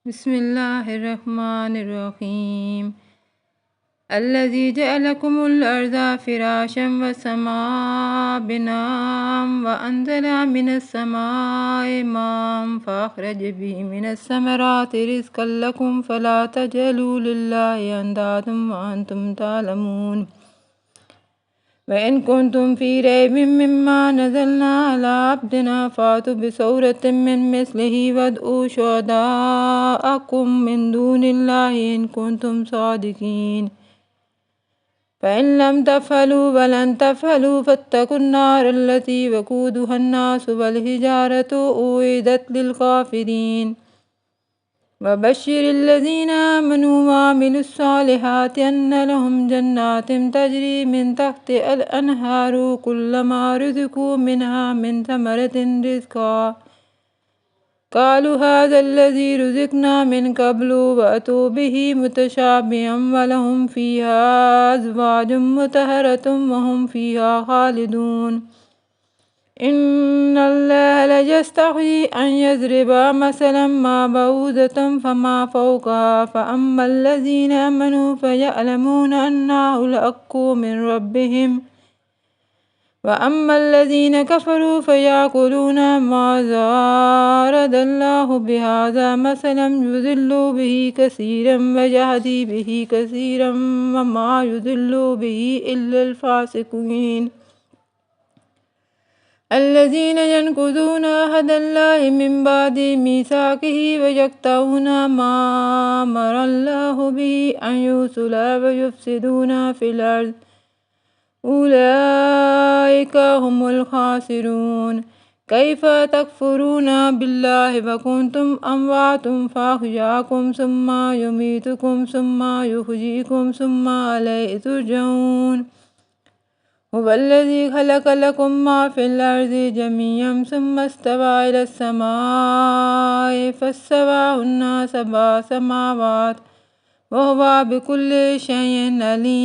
बिस्मिल्लाहिर्रहमानिर्रहीम। अल्लज़ी जअलकुमुल अर्ज़ फ़िराशम वस्समाअ बिनाअम वअंज़ला मिनस्समाइ माअन फ़अख़रज बिही मिनस्समराति रिज़्क़न लकुम फ़ला तजअलू लिल्लाहि अंदादन वअंतुम तालमून। वइन कुंतुम फ़ी रैबिम मिम्मा नज़्ज़लना अला अब्दिना फ़अतू बिसूरतिम मिन मिस्लिही वद्उ शुहदाअकुम मिन दूनिल्लाहि इन कुंतुम सादिक़ीन। फ़इन लम तफ़अलू वलन तफ़अलू फ़त्तक़ुन्नार अल्लती वक़ूदुहा अन्नासु वल्हिजारतु उइद्दत लिलकाफ़िरीन। वबश्शिरिल्लज़ीना आमनू वअमिलुस्सॉलिहाति अन्न लहुम जन्नातिन तजरी मिन तहतिहल अन्हारु कुल्लमा रुज़िक़ू मिनहा मिन समरतिन रिज़्क़ा क़ालू हाज़ाल्लज़ी रुज़िक़ना मिन क़ब्लु वअतू बिही मुतशाबिहन वलहुम फ़ीहा अज़वाजुम मुतहहरतुम वहुम फ़ीहा ख़ालिदून। इन्नल्लाह लयस्तहयी अन यज़रिबा मसलन मा बऊज़तन फ़मा फ़ौक़हा फ़अम्मल्लज़ीना आमनू फ़यअलमून अन्नहुल हक़्क़ु मिन रब्बिहिम वअम्मल्लज़ीना कफ़रू फ़यक़ूलून माज़ा अरदल्लाहु बिहाज़ा मसलन युज़िल्लु बिही कसीरन वयहदी बिही कसीरन वमा युज़िल्लु बिही इल्लल फ़ासिक़ीन। अल्लज़ीना यनक़ुज़ूना अहदल्लाहि मिन बअदि मीसाक़िही वयक़तऊना मा अमरल्लाहु बिही अन यूसला वयुफ़्सिदूना फ़िल अर्ज़ उलाइका हुमुल ख़ासिरून। कैफ़ तकफ़ुरून बिल्लाहि वकुन्तुम अमवातन फ़अहयाकुम सुम्मा युमीतुकुम सुम्मा युहयीकुम सुम्मा इलैहि तुरजऊन। हुवल्लज़ी ख़लक़ लकुम मा फ़िल अर्ज़ि जमीअन सुम्मा इस्तवा इलस समाइ फ़सव्वाहुन्ना सबअ समावात वहुवा बिकुल्लि शैइन अलीम।